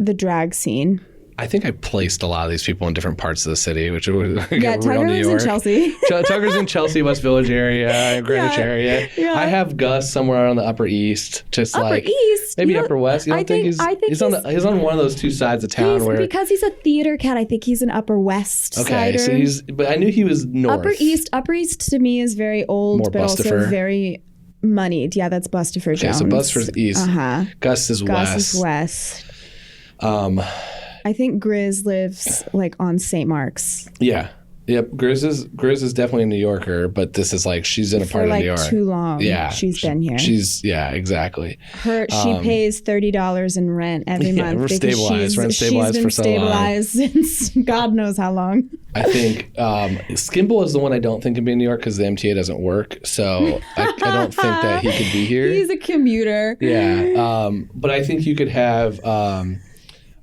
the drag scene. I think I placed a lot of these people in different parts of the city, which was Yeah, Tucker lives in Chelsea. Tucker's in Chelsea, West Village area, Greenwich area. Yeah. I have Gus somewhere on the Upper East, just Upper like East? maybe You Upper West. You don't think he's on one of those two sides of town where because he's a theater cat. I think he's an Upper West okay, sider. so but I knew he was north. Upper East to me is very old, More but Bustifer. also very moneyed. Yeah, that's Bustifer Okay, Jones. so Bustifer's east. Gus is Gus west. is west. I think Grizz lives like on St. Mark's. Yeah. Yep. Grizz is definitely a New Yorker, but this is like she's in a part of New York. For like too long. Yeah. She's been here. Exactly. She pays $30 in rent every month. We're stabilized. Rent stabilized she's been for so long. stabilized since God knows how long. I think Skimble is the one I don't think can be in New York because the MTA doesn't work. So I don't think that he could be here. He's a commuter. Yeah. But I think you could have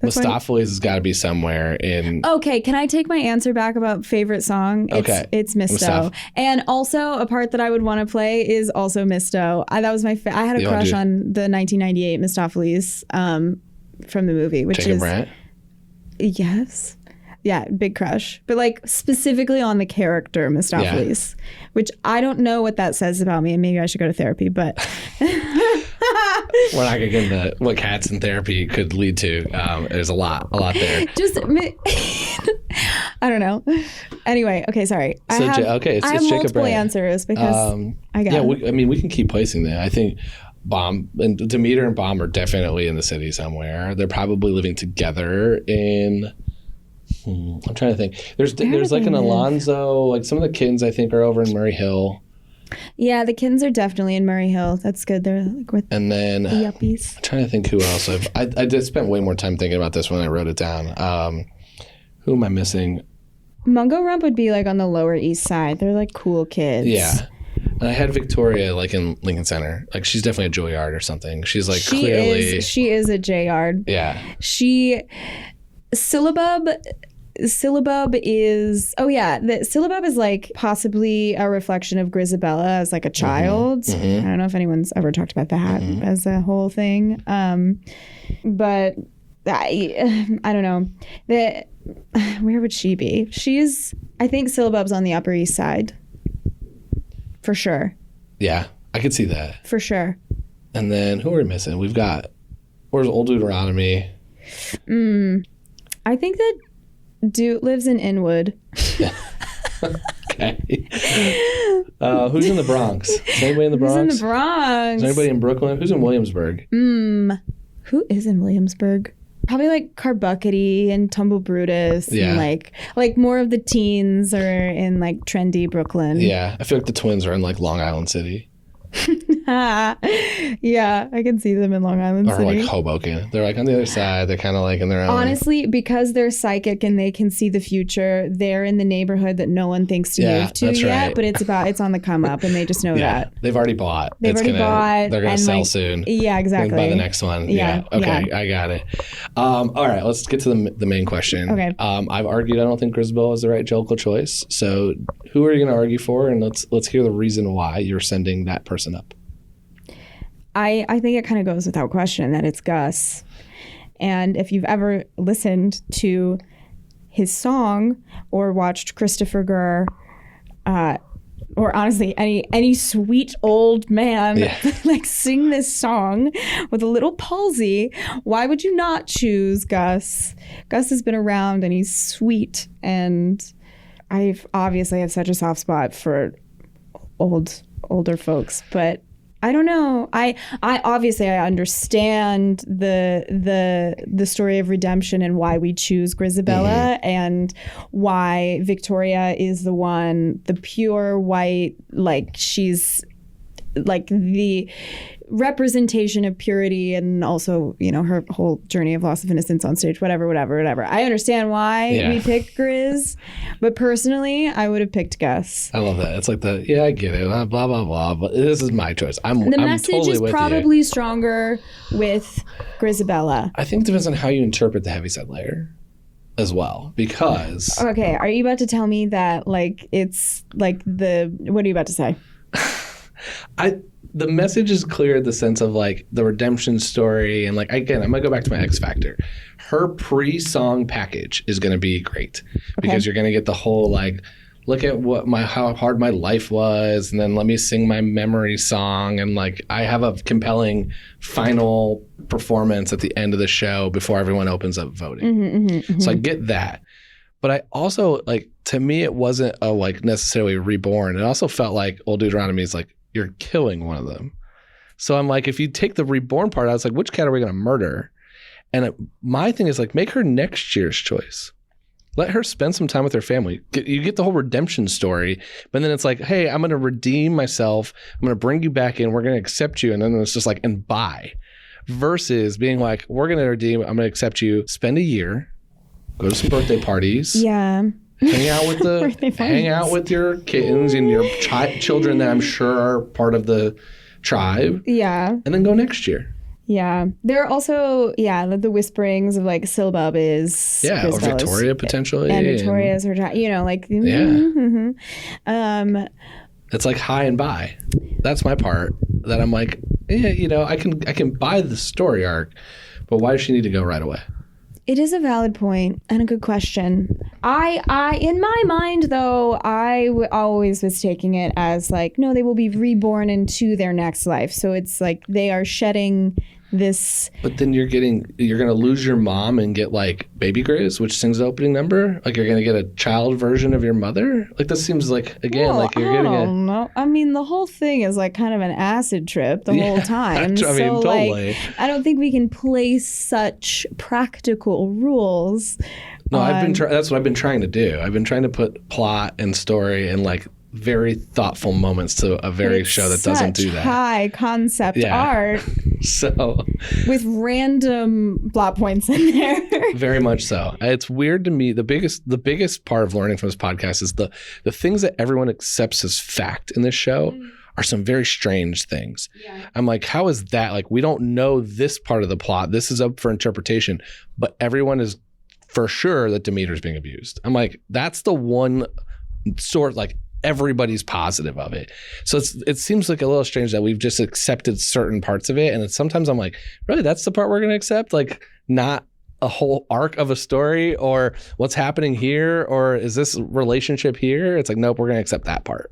Mustopheles has got to be somewhere in. Okay, can I take my answer back about favorite song? It's Misto. And also a part that I would want to play is also Misto. That was my I had a crush on the 1998 Mistopheles from the movie, which Jacob is Brandt? Yes. Yeah, big crush. But like specifically on the character Mistopheles, which I don't know what that says about me, and maybe I should go to therapy, but we're not going to get into what cats and therapy could lead to. There's a lot there. Just, I don't know. Anyway, okay, sorry. So, I have Jacob multiple Brandt. answers because I got we can keep placing them. I think Bomb and Demeter and Bomb are definitely in the city somewhere. They're probably living together in. I'm trying to think. There's like an Alonzo. Like some of the kittens I think are over in Murray Hill. Yeah, the kittens are definitely in Murray Hill. That's good. They're like with and then the yuppies. I'm trying to think who else. I did spend way more time thinking about this when I wrote it down. Who am I missing? Mungo Rump would be like on the Lower East Side. They're like cool kids. Yeah. And I had Victoria like in Lincoln Center. Like she's definitely a Juilliard or something. She's like clearly. She is a J-Yard. Yeah. Syllabub is the Syllabub is like possibly a reflection of Grizabella as like a child. I don't know if anyone's ever talked about that as a whole thing. But I don't know. Where would she be? I think Syllabub's on the Upper East Side. For sure. Yeah, I could see that. For sure. And then who are we missing? Where's Old Deuteronomy? I think that Dude lives in Inwood. Okay. Who's in the Bronx? Is anybody in the Bronx? Who's in the Bronx? Is anybody in Brooklyn? Who's in Williamsburg? Who is in Williamsburg? Probably like Carbuckety and Tumble Brutus. Yeah. And like more of the teens are in like trendy Brooklyn. Yeah. I feel like the twins are in like Long Island City. Yeah, I can see them in Long Island or City. like Hoboken. They're like on the other side. They're kind of like in their own. Honestly, because they're psychic and they can see the future, they're in the neighborhood that no one thinks to move to that's yet. right. But it's on the come up, and they just know that. They've already bought. They're gonna sell soon. Yeah, exactly. Buy the next one. Yeah. Okay, yeah. I got it. All right, let's get to the main question. Okay. I've argued I don't think Grisabella is the right Jellicle choice. So who are you going to argue for? And let's hear the reason why you're sending that person up. I think it kind of goes without question that it's Gus. And if you've ever listened to his song or watched Christopher Gurr, or honestly any sweet old man like sing this song with a little palsy, why would you not choose Gus? Gus has been around and he's sweet, and I obviously have such a soft spot for older folks, but I don't know. I obviously I understand the story of redemption and why we choose Grisabella and why Victoria is the pure white, like she's like the representation of purity, and also, you know, her whole journey of loss of innocence on stage, whatever. I understand why we picked Grizz, but personally, I would have picked Gus. I love that. It's like I get it, blah, blah, blah, but this is my choice. The message totally is with probably you. stronger with Grisabella. I think it depends on how you interpret the heavyset layer as well, because... Okay, are you about to tell me that, like, it's like what are you about to say? the message is clear in the sense of like the redemption story. And like, again, I'm going to go back to my X Factor. Her pre-song package is going to be great because you're going to get the whole like, look at how hard my life was, and then let me sing my memory song, and like I have a compelling final performance at the end of the show before everyone opens up voting. So I get that, but I also like, to me it wasn't a like necessarily reborn. It also felt like Old Deuteronomy is like you're killing one of them. So I'm like, if you take the reborn part, I was like, which cat are we going to murder? And my thing is like, make her next year's choice. Let her spend some time with her family. You get the whole redemption story, but then it's like, hey, I'm going to redeem myself. I'm going to bring you back in. We're going to accept you. And then it's just like, and bye. Versus being like, we're going to redeem. I'm going to accept you. Spend a year. Go to some birthday parties. Yeah. Hang out with your kittens and your children that I'm sure are part of the tribe. Yeah. And then go next year. Yeah. There are also, the whisperings of like Silbub is. Yeah, or Victoria potentially. And Victoria's her child, like. It's like high and by. That's my part that I'm like, I can buy the story arc, but why does she need to go right away? It is a valid point and a good question. I in my mind though, I always was taking it as like, no, they will be reborn into their next life. So it's like they are shedding this. But then you're going to lose your mom and get like Baby Grace, which sings the opening number. Like you're going to get a child version of your mother. Like this seems like, again, like you're getting I don't know. I mean, the whole thing is like kind of an acid trip the whole time. I mean, so totally. Like, I don't think we can place such practical rules. No, that's what I've been trying to do. I've been trying to put plot and story and like very thoughtful moments to a very show that doesn't do that. High concept art. So with random plot points in there. Very much so. It's weird to me. The biggest part of learning from this podcast is the things that everyone accepts as fact in this show are some very strange things. Yeah. I'm like, how is that? Like, we don't know this part of the plot. This is up for interpretation, but everyone is for sure that Demeter's being abused. I'm like, that's the one sort, like, everybody's positive of it. So it seems like a little strange that we've just accepted certain parts of it. And sometimes I'm like, really, that's the part we're going to accept? Like, not a whole arc of a story or what's happening here, or is this relationship here? It's like, nope, we're going to accept that part.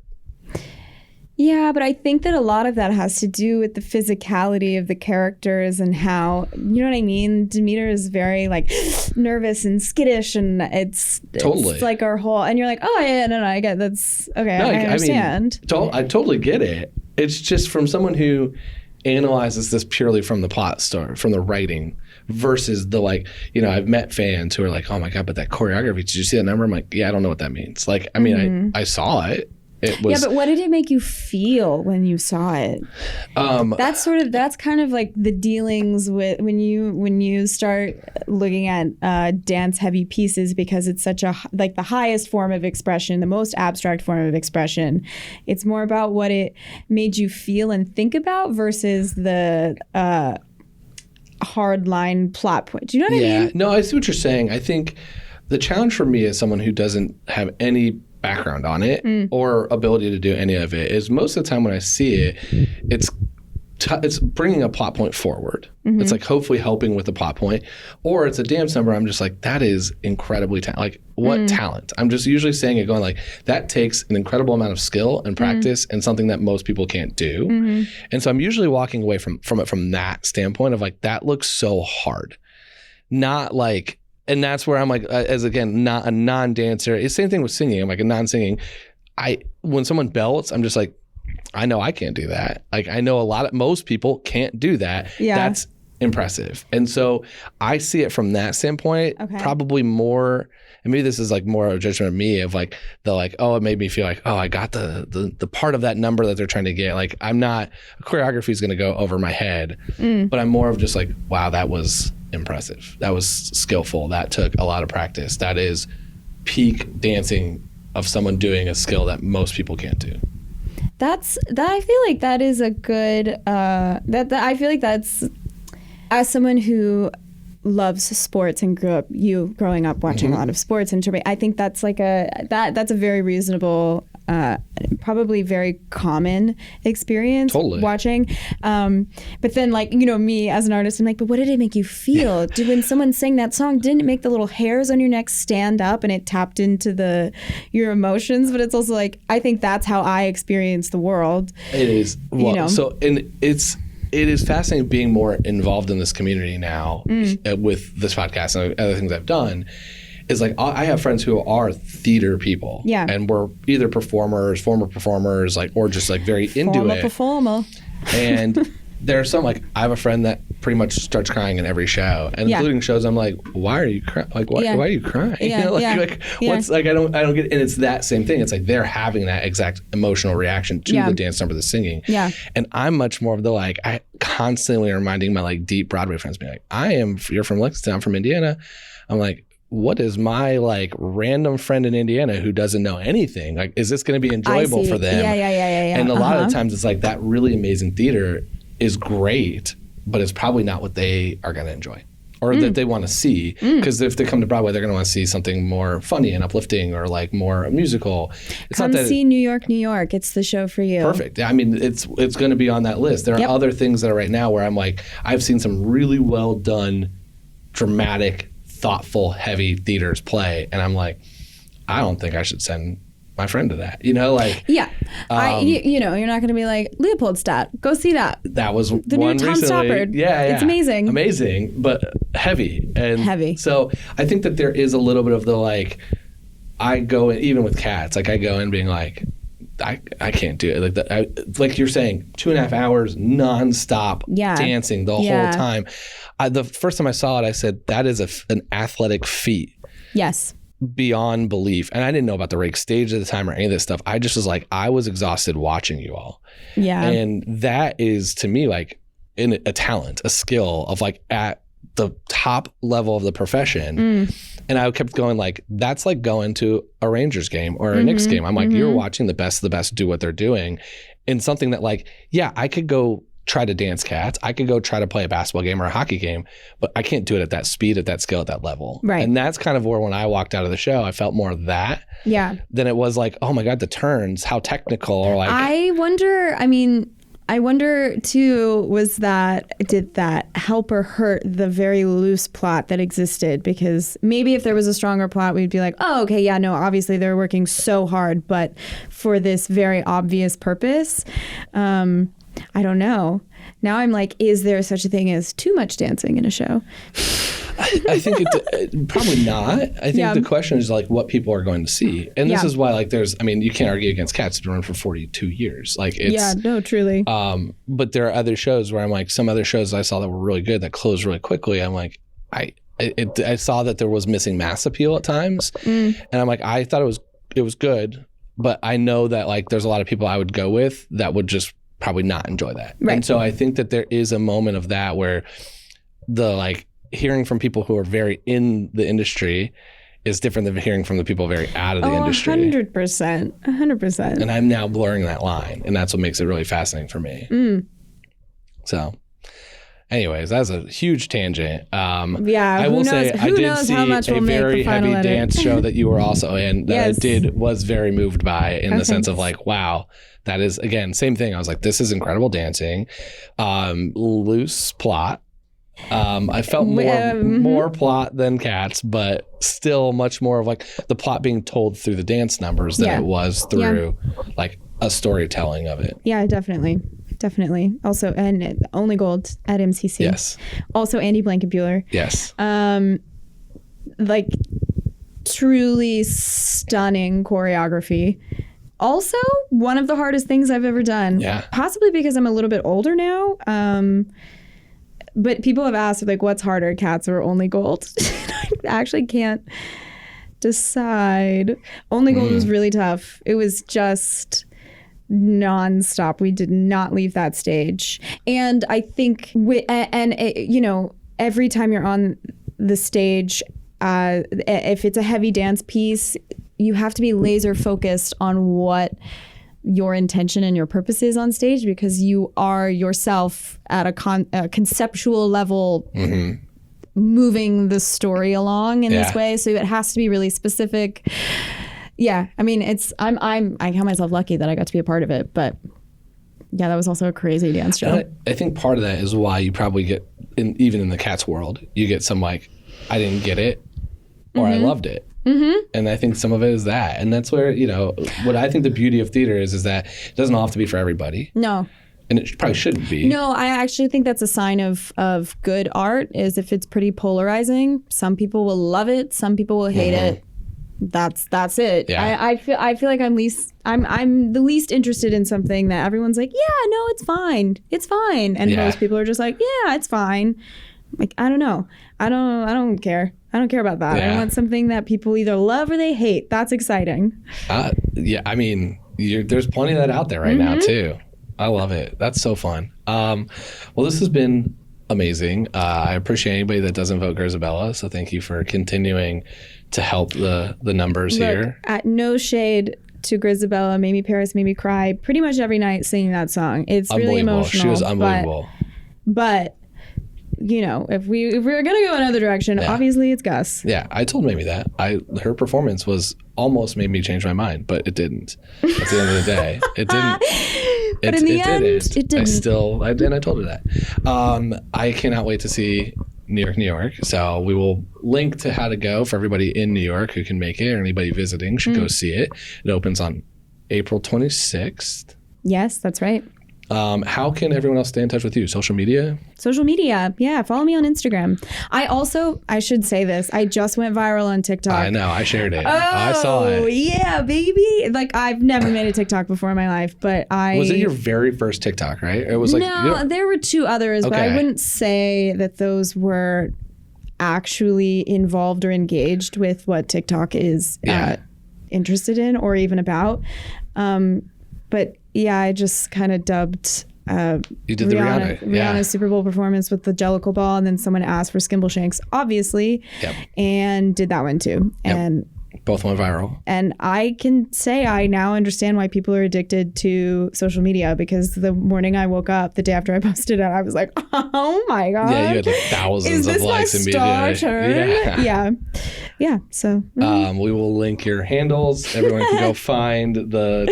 Yeah, but I think that a lot of that has to do with the physicality of the characters and how, you know what I mean? Demeter is very like nervous and skittish, and it's like our whole, and you're like, oh yeah, no, I get that's okay. No, I understand. I totally get it. It's just from someone who analyzes this purely from the plot story, from the writing, versus the like, I've met fans who are like, oh my God, but that choreography, did you see that number? I'm like, yeah, I don't know what that means. Like, I mean, I saw it. It was, but what did it make you feel when you saw it? That's kind of like the dealings with when you start looking at dance heavy pieces, because it's such a like the highest form of expression, the most abstract form of expression. It's more about what it made you feel and think about versus the hard line plot point. Do you know what I mean? No, I see what you're saying. I think the challenge for me as someone who doesn't have any background on it or ability to do any of it is most of the time when I see it, it's bringing a plot point forward. It's like hopefully helping with the plot point, or it's a dance number. I'm just like, that is incredibly like what talent. I'm just usually saying it going like, that takes an incredible amount of skill and practice and something that most people can't do. And so I'm usually walking away from it from that standpoint of like, that looks so hard. Not like, and that's where I'm like, as again, not a non-dancer. It's the same thing with singing. I'm like a non-singing. When someone belts, I'm just like, I know I can't do that. Like I know most people can't do that. Yeah. That's impressive. And so I see it from that standpoint, probably more, and maybe this is like more of a judgment of me of like it made me feel like, oh, I got the part of that number that they're trying to get. Like choreography is going to go over my head, but I'm more of just like, wow, that was impressive. That was skillful. That took a lot of practice. That is peak dancing of someone doing a skill that most people can't do. I feel like that is a good, I feel like that's, as someone who loves sports and growing up watching a lot of sports, and I think that's like that's a very reasonable probably very common experience watching. But then like, you know, me as an artist, I'm like, but what did it make you feel? When someone sang that song, didn't it make the little hairs on your neck stand up and it tapped into your emotions? But it's also like, I think that's how I experience the world. It is. Well, you know? So, and it is fascinating being more involved in this community now with this podcast and other things I've done. Is like I have friends who are theater people, and we're either performers, former performers, like or just like very into it. Performer. And there's some like I have a friend that pretty much starts crying in every show, and including shows. I'm like, why are you crying? Like, why are you crying? Yeah, you know, like what's like I don't get. And it's that same thing. It's like they're having that exact emotional reaction to the dance number, the singing. Yeah. And I'm much more of the like I constantly reminding my like deep Broadway friends, being like, you're from Lexington, I'm from Indiana. I'm like, what is my like random friend in Indiana who doesn't know anything? Like, is this going to be enjoyable for them? Yeah. And a lot of the times it's like that really amazing theater is great, but it's probably not what they are going to enjoy or that they want to see. Because if they come to Broadway, they're going to want to see something more funny and uplifting or like more musical. It's Come not that see New York, New York. It's the show for you. Perfect. I mean, it's going to be on that list. There are other things that are right now where I'm like, I've seen some really well done, dramatic, thoughtful, heavy theaters play, and I'm like, I don't think I should send my friend to that. You know, like you know, you're not going to be like Leopoldstadt. Go see that. That was the one new Tom recently. Stoppard. Yeah, it's amazing, but heavy and heavy. So I think that there is a little bit of the like, I go in, even with CATS, like I go in being like, I can't do it. Like you're saying, 2.5 hours nonstop dancing the whole time. The first time I saw it, I said, that is an athletic feat. Yes. Beyond belief. And I didn't know about the rake stage at the time or any of this stuff. I just was like, I was exhausted watching you all. Yeah. And that is to me like a talent, a skill of like at the top level of the profession. And I kept going like, that's like going to a Rangers game or a Knicks game. I'm like, you're watching the best of the best do what they're doing in something that like, I could go try to dance CATS. I could go try to play a basketball game or a hockey game, but I can't do it at that speed, at that skill, at that level. Right. And that's kind of where when I walked out of the show, I felt more of that. Yeah. Than it was like, oh my God, the turns, how technical or like. I wonder too, did that help or hurt the very loose plot that existed? Because maybe if there was a stronger plot, we'd be like, oh, okay, yeah, no, obviously they're working so hard, but for this very obvious purpose. I don't know. Now I'm like, is there such a thing as too much dancing in a show? I think probably not. I think the question is like what people are going to see. And this is why like you can't argue against CATS. It's been running for 42 years. Like it's truly. But there are other shows where I'm like, some other shows I saw that were really good that closed really quickly. I'm like, I saw that there was missing mass appeal at times. And I'm like, I thought it was good, but I know that like there's a lot of people I would go with that would just probably not enjoy that. Right. And so I think that there is a moment of that where the like hearing from people who are very in the industry is different than hearing from the people very out of the industry. 100%. And I'm now blurring that line, and that's what makes it really fascinating for me. So anyways, that's a huge tangent. I will say I did see a very heavy dance show that you were also in that I was very moved by in the sense of like, wow, that is, again, same thing. I was like, this is incredible dancing. Loose plot. I felt more plot than CATS, but still much more of like the plot being told through the dance numbers than it was through like a storytelling of it. Yeah, definitely. Also, and Only Gold at MCC. Yes. Also, Andy Blankenbuehler. Yes. Like truly stunning choreography. Also, one of the hardest things I've ever done. Yeah. Possibly because I'm a little bit older now. But people have asked, like, what's harder, CATS or Only Gold? I actually can't decide. Only Gold was really tough. It was just nonstop. We did not leave that stage. And I think, every time you're on the stage, if it's a heavy dance piece, you have to be laser focused on what your intention and your purpose is on stage, because you are yourself at a conceptual level moving the story along in this way. So it has to be really specific. Yeah, I mean, I count myself lucky that I got to be a part of it, but yeah, that was also a crazy dance show. I think part of that is why you probably get, even in the CATS world, you get some like, I didn't get it, or I loved it. And I think some of it is that. And that's where, what I think the beauty of theater is that it doesn't all have to be for everybody. No. And it probably shouldn't be. No, I actually think that's a sign of good art, is if it's pretty polarizing. Some people will love it, some people will hate it. That's it. Yeah. I feel like I'm the least interested in something that everyone's like, yeah, no, it's fine. It's fine. And most people are just like, yeah, it's fine. Like, I don't know. I don't care. I don't care about that. Yeah. I want something that people either love or they hate. That's exciting. Yeah, I mean, there's plenty of that out there right now too. I love it. That's so fun. Well, this has been amazing. I appreciate anybody that doesn't vote Grisabella, so thank you for continuing to help the numbers here. At no shade to Grisabella, Mamie Paris made me cry pretty much every night singing that song. It's really emotional. She was unbelievable. But if we were gonna go another direction, obviously it's Gus. Yeah, I told Mamie that. her performance was almost made me change my mind, but it didn't. At the end of the day, it didn't. But in the end, it didn't. I told her that. I cannot wait to see New York. So we will link to how to go for everybody in New York who can make it, or anybody visiting should go see it. It opens on April 26th. Yes, that's right. How can everyone else stay in touch with you? Social media? Social media. Yeah, follow me on Instagram. I should say this, I just went viral on TikTok. I know, I shared it. I saw it. Yeah, baby. Like, I've never made a TikTok before in my life, but Was it your very first TikTok, right? It was like... No, there were two others, but I wouldn't say that those were actually involved or engaged with what TikTok is interested in or even about. But yeah, I just kind of dubbed you did Rihanna's Super Bowl performance with the Jellicle ball, and then someone asked for Skimble Shanks, obviously, and did that one too. And both went viral. And I can say I now understand why people are addicted to social media, because the morning I woke up, the day after I posted it, I was like, oh my God. Yeah, you had like thousands of likes immediately. Yeah. So we will link your handles. Everyone can go find the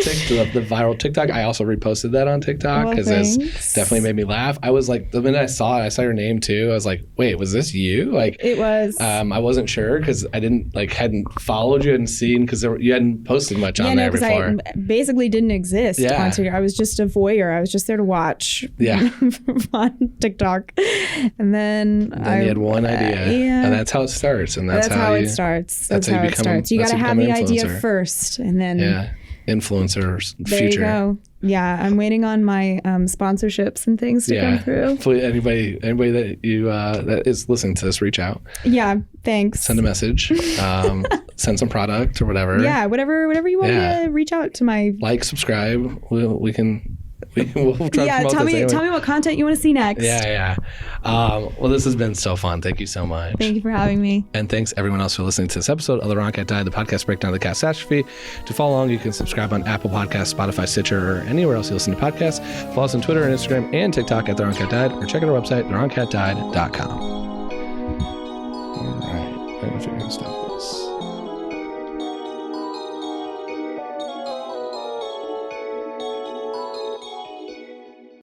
viral TikTok. I also reposted that on TikTok because it's definitely made me laugh. I was like, the minute I saw it, I saw your name too. I was like, wait, was this you? Like, it was. I wasn't sure because I hadn't followed you, hadn't seen, because you hadn't posted much on there before. I basically didn't exist on TikTok. I was just a voyeur. I was just there to watch on TikTok. And then you had one idea. And that's how it starts. And that's how it starts. That's how it starts. You got to have the idea first, and then influencers there future. You go. Yeah, I'm waiting on my sponsorships and things to come through. Please, anybody that you that is listening to this, reach out. Yeah, thanks. Send a message. Send some product or whatever. Yeah, whatever you want me to reach out to my subscribe. We'll try to promote tell this me anyway. Tell me what content you want to see next. Yeah. Well, this has been so fun. Thank you so much. Thank you for having me. And thanks everyone else for listening to this episode of The Wrong Cat Died, the podcast breakdown of the catastrophe. To follow along, you can subscribe on Apple Podcasts, Spotify, Stitcher, or anywhere else you listen to podcasts. Follow us on Twitter and Instagram and TikTok at The Wrong Cat Died, or check out our website, thewrongcatdied.com. All right. I don't know if you're going to stop this.